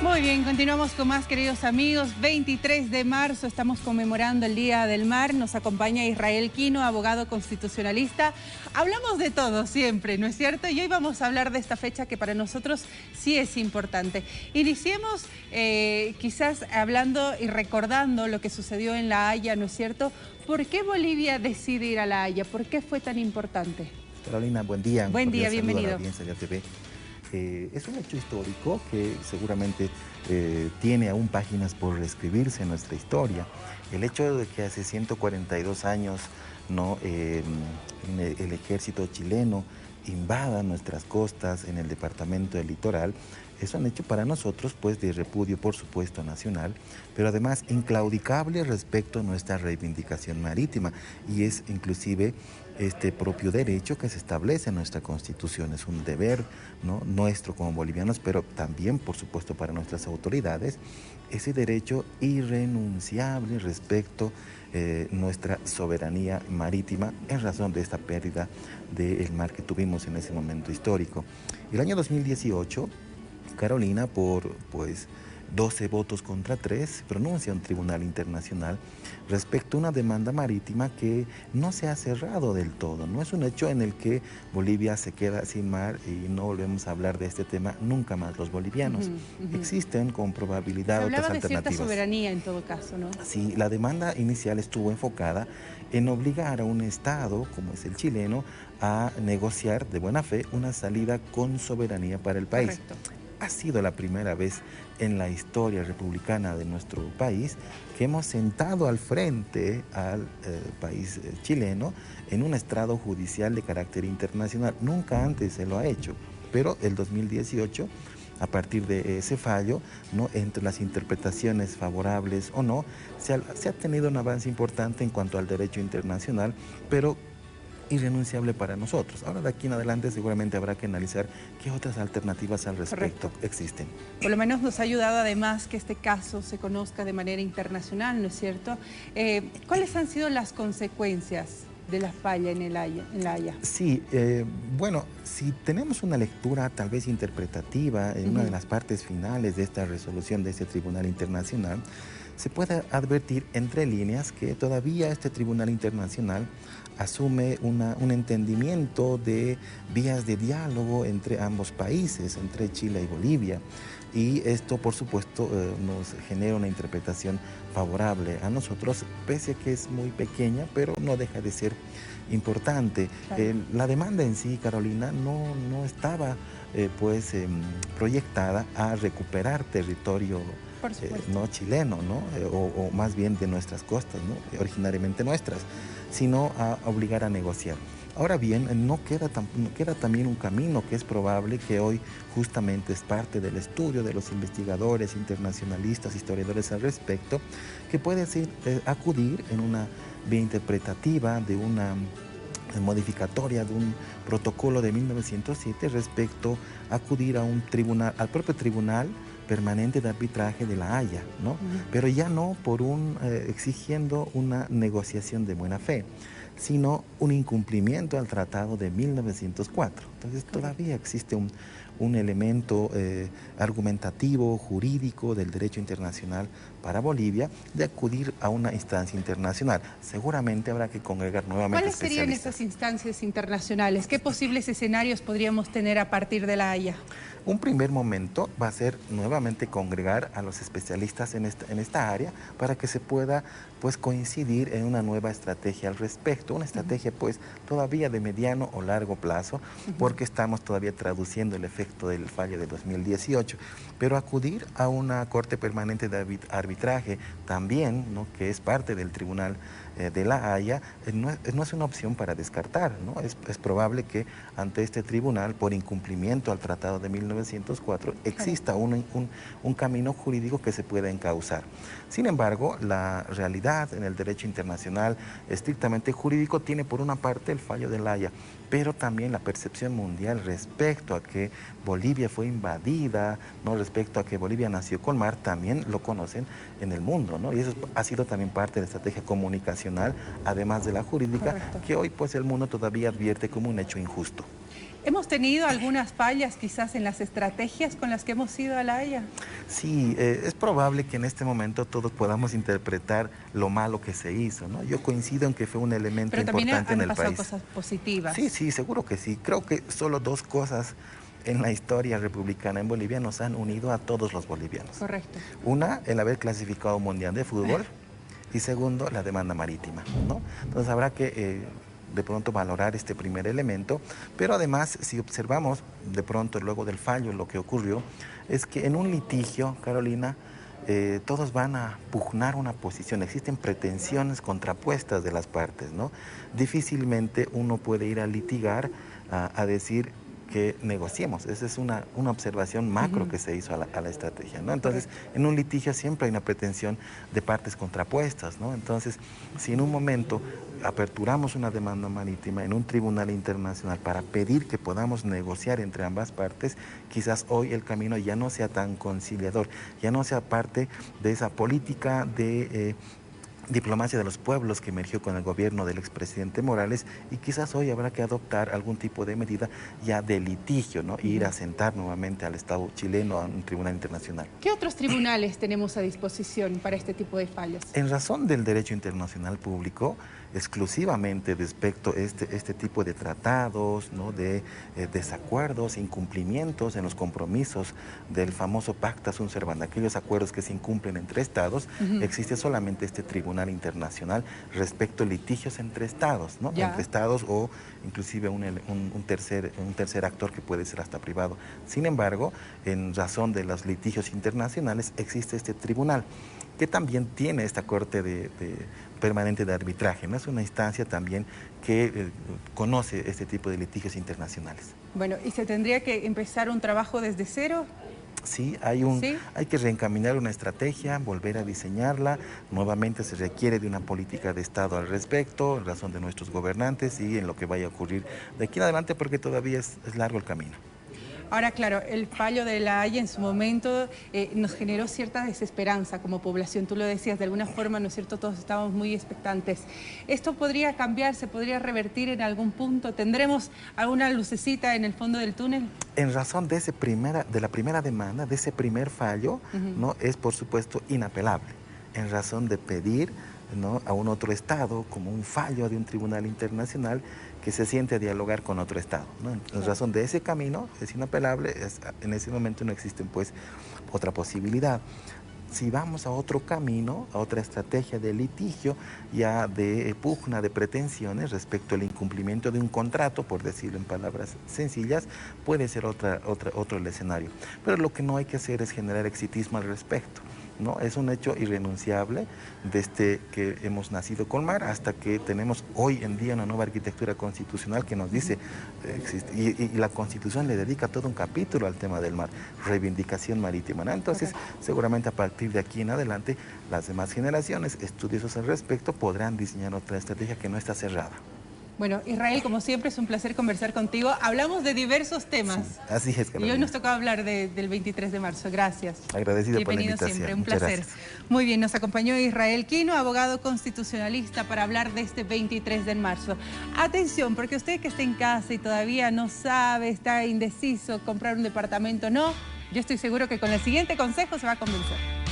Muy bien, continuamos con más, queridos amigos. 23 de marzo estamos conmemorando el Día del Mar. Nos acompaña Israel Quino, abogado constitucionalista. Hablamos de todo siempre, ¿no es cierto? Y hoy vamos a hablar de esta fecha que para nosotros sí es importante. Iniciemos quizás hablando y recordando lo que sucedió en La Haya, ¿no es cierto? ¿Por qué Bolivia decide ir a La Haya? ¿Por qué fue tan importante? Carolina, buen día. Buen día, bienvenido. A la audiencia de ATV. Es un hecho histórico que seguramente tiene aún páginas por reescribirse en nuestra historia. El hecho de que hace 142 años el ejército chileno invada nuestras costas en el departamento del Litoral es un hecho para nosotros pues de repudio, por supuesto, nacional, pero además inclaudicable respecto a nuestra reivindicación marítima, y es inclusive este propio derecho que se establece en nuestra Constitución. Es un deber, ¿no?, nuestro como bolivianos, pero también, por supuesto, para nuestras autoridades, ese derecho irrenunciable respecto a nuestra soberanía marítima en razón de esta pérdida del mar que tuvimos en ese momento histórico. El año 2018, Carolina, por 12 votos contra 3, pronuncia un tribunal internacional respecto a una demanda marítima que no se ha cerrado del todo. No es un hecho en el que Bolivia se queda sin mar y no volvemos a hablar de este tema nunca más los bolivianos. Existen con probabilidad otras alternativas. Se hablaba de cierta soberanía en todo caso, ¿no? Sí, la demanda inicial estuvo enfocada en obligar a un Estado, como es el chileno, a negociar de buena fe una salida con soberanía para el país. Correcto. Ha sido la primera vez en la historia republicana de nuestro país que hemos sentado al frente al país chileno en un estrado judicial de carácter internacional. Nunca antes se lo ha hecho, pero el 2018, a partir de ese fallo, ¿no?, entre las interpretaciones favorables o no, se ha tenido un avance importante en cuanto al derecho internacional, pero irrenunciable para nosotros. Ahora de aquí en adelante seguramente habrá que analizar qué otras alternativas al respecto existen. Por lo menos nos ha ayudado además que este caso se conozca de manera internacional, ¿no es cierto? ¿Cuáles han sido las consecuencias de la falla en La Haya? Sí, bueno, si tenemos una lectura tal vez interpretativa en una de las partes finales de esta resolución de este Tribunal Internacional, se puede advertir entre líneas que todavía este Tribunal Internacional asume un entendimiento de vías de diálogo entre ambos países, entre Chile y Bolivia. Y esto, por supuesto, nos genera una interpretación favorable a nosotros, pese a que es muy pequeña, pero no deja de ser importante. Claro. La demanda en sí, Carolina, no estaba proyectada a recuperar territorio no chileno, ¿no? O más bien de nuestras costas, ¿no?, originariamente nuestras, sino a obligar a negociar. Ahora bien, queda también un camino que es probable que hoy justamente es parte del estudio de los investigadores, internacionalistas, historiadores al respecto, que puede ser acudir en una vía interpretativa de una modificatoria de un protocolo de 1907 respecto a acudir a un tribunal, al propio tribunal permanente de arbitraje de La Haya, ¿no? Pero ya no por exigiendo una negociación de buena fe, sino un incumplimiento al tratado de 1904. Entonces todavía existe un elemento argumentativo, jurídico del derecho internacional para Bolivia de acudir a una instancia internacional. Seguramente habrá que congregar nuevamente especialistas. ¿Cuáles serían esas instancias internacionales? ¿Qué posibles escenarios podríamos tener a partir de La Haya? Un primer momento va a ser nuevamente congregar a los especialistas en esta área para que se pueda coincidir en una nueva estrategia al respecto, una estrategia todavía de mediano o largo plazo, porque estamos todavía traduciendo el efecto del fallo de 2018, pero acudir a una Corte Permanente de Arbitraje también, ¿no?, que es parte del Tribunal de La Haya, no es una opción para descartar, ¿no? Es probable que ante este tribunal, por incumplimiento al Tratado de 1904, exista un camino jurídico que se pueda encauzar. Sin embargo, la realidad en el derecho internacional estrictamente jurídico tiene por una parte el fallo de La Haya, pero también la percepción mundial respecto a que Bolivia fue invadida, ¿no?, respecto a que Bolivia nació con mar, también lo conocen en el mundo, ¿no? Y eso ha sido también parte de la estrategia comunicacional, además de la jurídica, que hoy el mundo todavía advierte como un hecho injusto. ¿Hemos tenido algunas fallas quizás en las estrategias con las que hemos ido a La Haya? Sí, es probable que en este momento todos podamos interpretar lo malo que se hizo, ¿no? Yo coincido en que fue un elemento importante en el país. Pero también han pasado cosas positivas. Sí, sí, seguro que sí. Creo que solo dos cosas en la historia republicana en Bolivia nos han unido a todos los bolivianos. Correcto. Una, el haber clasificado un mundial de fútbol y segundo, la demanda marítima, ¿no? Entonces habrá que de pronto valorar este primer elemento, pero además si observamos de pronto luego del fallo lo que ocurrió es que en un litigio, Carolina, todos van a pugnar una posición, existen pretensiones contrapuestas de las partes, ¿no? Difícilmente uno puede ir a litigar a decir que negociemos. Esa es una observación macro que se hizo a la estrategia, ¿no? Entonces, en un litigio siempre hay una pretensión de partes contrapuestas, ¿no? Entonces, si en un momento aperturamos una demanda marítima en un tribunal internacional para pedir que podamos negociar entre ambas partes, quizás hoy el camino ya no sea tan conciliador, ya no sea parte de esa política de diplomacia de los pueblos que emergió con el gobierno del expresidente Morales, y quizás hoy habrá que adoptar algún tipo de medida ya de litigio, ¿no? Ir a sentar nuevamente al Estado chileno a un tribunal internacional. ¿Qué otros tribunales tenemos a disposición para este tipo de fallos? En razón del derecho internacional público, exclusivamente respecto a este tipo de tratados, ¿no? De desacuerdos, incumplimientos en los compromisos del famoso Pacta Sunt Servanda, aquellos acuerdos que se incumplen entre estados, existe solamente este tribunal internacional respecto a litigios entre estados, ¿no? Entre estados o inclusive un tercer actor que puede ser hasta privado. Sin embargo, en razón de los litigios internacionales existe este tribunal que también tiene esta corte permanente de arbitraje, ¿no? Es una instancia también que conoce este tipo de litigios internacionales. Bueno, ¿y se tendría que empezar un trabajo desde cero? Sí, hay que reencaminar una estrategia, volver a diseñarla. Nuevamente se requiere de una política de Estado al respecto, en razón de nuestros gobernantes y en lo que vaya a ocurrir de aquí en adelante, porque todavía es largo el camino. Ahora, claro, el fallo de La Haya en su momento nos generó cierta desesperanza como población. Tú lo decías, de alguna forma, ¿no es cierto?, todos estábamos muy expectantes. ¿Esto podría cambiar, se podría revertir en algún punto? ¿Tendremos alguna lucecita en el fondo del túnel? En razón de la primera demanda, de ese primer fallo, ¿no? Es por supuesto inapelable. En razón de pedir, ¿no?, a un otro Estado, como un fallo de un tribunal internacional, que se siente a dialogar con otro Estado, ¿no? En razón de ese camino, es inapelable, en ese momento no existe pues otra posibilidad. Si vamos a otro camino, a otra estrategia de litigio, ya de pugna de pretensiones respecto al incumplimiento de un contrato, por decirlo en palabras sencillas, puede ser otro el escenario. Pero lo que no hay que hacer es generar exitismo al respecto, ¿no? Es un hecho irrenunciable desde que hemos nacido con mar hasta que tenemos hoy en día una nueva arquitectura constitucional que nos dice, y la Constitución le dedica todo un capítulo al tema del mar, reivindicación marítima, ¿no? Entonces, seguramente a partir de aquí en adelante, las demás generaciones, estudiosos al respecto, podrán diseñar otra estrategia que no está cerrada. Bueno, Israel, como siempre, es un placer conversar contigo. Hablamos de diversos temas. Sí, así es, Carolina. Y hoy nos tocó hablar del 23 de marzo. Gracias. Agradecido por la invitación. Siempre, un placer. Muy bien, nos acompañó Israel Quino, abogado constitucionalista, para hablar de este 23 de marzo. Atención, porque usted que está en casa y todavía no sabe, está indeciso, comprar un departamento, no, yo estoy seguro que con el siguiente consejo se va a convencer.